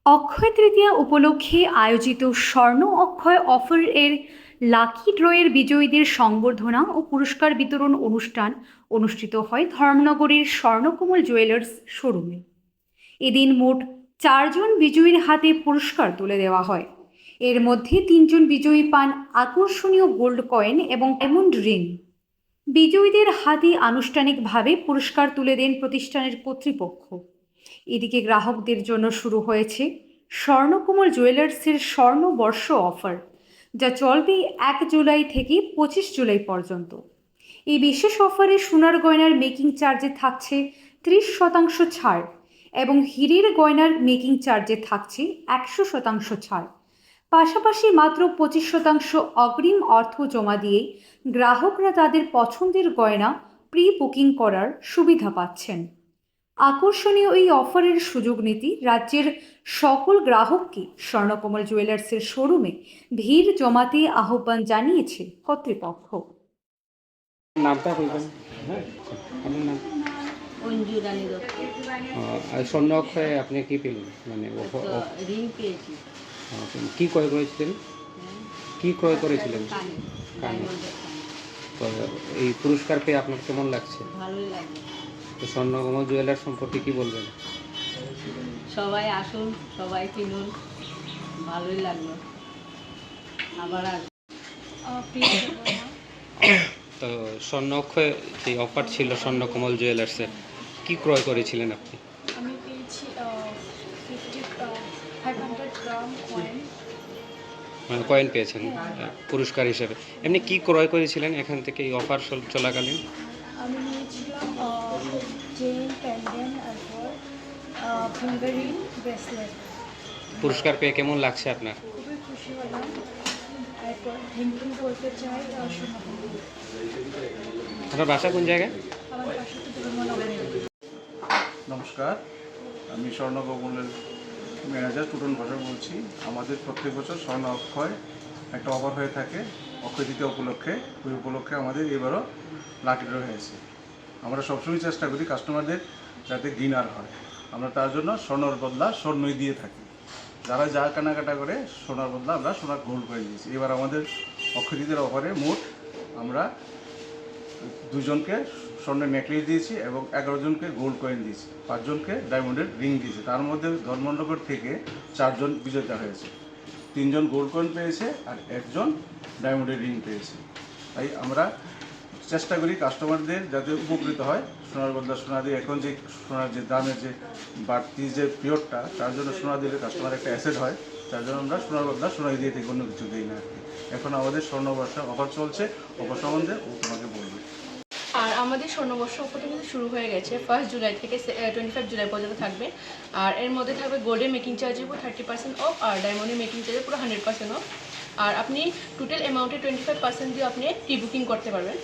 অক্ষয় তৃতীয়া উপলক্ষে আয়োজিত স্বর্ণ অক্ষয় অফার এর লাকি ড্রয়ের বিজয়ীদের সংবর্ধনা ও পুরস্কার বিতরণ অনুষ্ঠান অনুষ্ঠিত হয় ধর্মনগরের স্বর্ণকমল জুয়েলার্স শোরুমে। এদিন মোট 4জন বিজয়ীর হাতে পুরস্কার তুলে দেওয়া হয়। এর মধ্যে 3জন বিজয়ী পান আকর্ষণীয় গোল্ড কয়েন এবং ডায়মন্ড রিং। বিজয়ীদের হাতে আনুষ্ঠানিকভাবে পুরস্কার তুলে দেন প্রতিষ্ঠানের কর্তৃপক্ষ। এদিকে গ্রাহকদের জন্য শুরু হয়েছে স্বর্ণকমল জুয়েলার্সের স্বর্ণবর্ষ অফার, যা চলবে 1 জুলাই থেকে 25 জুলাই পর্যন্ত। এই বিশেষ অফারে সোনার গয়নার মেকিং চার্জে থাকছে 30% ছাড় এবং হীরের গয়নার মেকিং চার্জে থাকছে 100% ছাড়। পাশাপাশি মাত্র 25% অগ্রিম অর্থ জমা দিয়ে গ্রাহকরা তাদের পছন্দের গয়না প্রি বুকিং করার সুবিধা পাচ্ছেন। আকর্ষণীয় এই অফারের সুযোগ নিতে রাজ্যের সকল গ্রাহককে স্বর্ণকমল জুয়েলার্সের শোরুমে ভিড় জমাতে আহ্বান জানিয়েছে কর্তৃপক্ষ। নামটা বলবেন? হ্যাঁ, আপনার নাম? অঞ্জু রানী দত্ত। আর স্বর্ণ অক্ষয়ে আপনি কি পেলেন? মানে রিং পেয়েছি। কি ক্রয় করেছিলেন? কি ক্রয় করেছিলেন? কানে। কানে। ডায়মন্ডের কানে। তো এই পুরস্কার পেয়ে আপনার কেমন লাগছে? ভালোই লাগে। তো স্বর্ণকমল জুয়েলার্স সম্পর্কে কি বলবেন? সবাই আসুন, সবাই কিনুন, ভালোই লাগলো। আবার তো স্বর্ণ অক্ষয় যে অফার ছিল স্বর্ণকমল জুয়েলার্সের, কি ক্রয় করেছিলেন আপনি? আমি পেয়েছি 500 গ্রাম কয়েন। মানে কয়েন পেয়েছেন পুরস্কার হিসেবে। এমনি কি ক্রয় করেছিলেন এখান থেকে এই অফার চলাকালীন? আমি নিয়েছিলাম চেইন, প্যান্ডেন্ট, তারপর ফিঙ্গার রিং, ব্রেসলেট। পুরস্কার পেয়ে কেমন লাগছে আপনার? খুবই খুশি হলাম। এরপর থ্যাংক ইউ বলতে চাই সোনাকমল। আপনার বাসা কোন জায়গায়? আমার পাশে তো ধর্মনগরে। নমস্কার, আমি স্বর্ণকমলের ম্যানেজার টুটন ভাষা বলছি। আমাদের প্রত্যেক বছর স্বর্ণ অক্ষয় একটা অফার হয়ে থাকে অক্ষয় তৃতীয়া উপলক্ষে। ওই উপলক্ষে আমাদের এবারও লাকি ড্র হয়েছে। আমরা সবসময় চেষ্টা করি কাস্টমারদের যাতে গিনার হয়। আমরা তার জন্য স্বর্ণর বদলা স্বর্ণই দিয়ে থাকি। যারা যা কেনাকাটা করে সোনার বদলা আমরা সোনার গোল্ড করে দিয়েছি। এবার আমাদের অক্ষয় তৃতীয়ার অফারে মোট আমরা 2জনকে স্বর্ণের নেকলেস দিয়েছি এবং 11জনকে গোল্ড কয়েন দিয়েছি, 5জনকে ডায়মন্ডের রিং দিয়েছি। তার মধ্যে ধর্মনগর থেকে 4জন বিজেতা হয়েছে। 3জন গোল্ড কয়েন পেয়েছে আর 1জন ডায়মন্ডের রিং পেয়েছে। তাই আমরা চেষ্টা করি কাস্টমারদের যাতে উপকৃত হয়। সোনার বদলা সোনা দিয়ে এখন যে সোনার যে দামের যে বাড়তি যে পিরিয়ডটা, তার জন্য সোনা দিলে কাস্টমার একটা অ্যাসেট হয়। তার জন্য আমরা সোনার বদলা সোনাই দিয়ে থেকে অন্য কিছু দিই না আর কি। এখন আমাদের স্বর্ণবর্ষা অফার চলছে, অফার সম্বন্ধে ও তোমাকে বলবে। আর আমাদের স্বর্ণবর্ষ অফারটা কিন্তু শুরু হয়ে গেছে 1 জুলাই থেকে 25 জুলাই পর্যন্ত থাকবে। আর এর মধ্যে থাকবে গোল্ডের মেকিং চার্জের উপর 30% অফ আর ডায়মন্ডের মেকিং চার্জের পুরো 100% অফ। আর আপনি টোটাল অ্যামাউন্টে 25% দিয়ে আপনি প্রি বুকিং করতে পারবেন।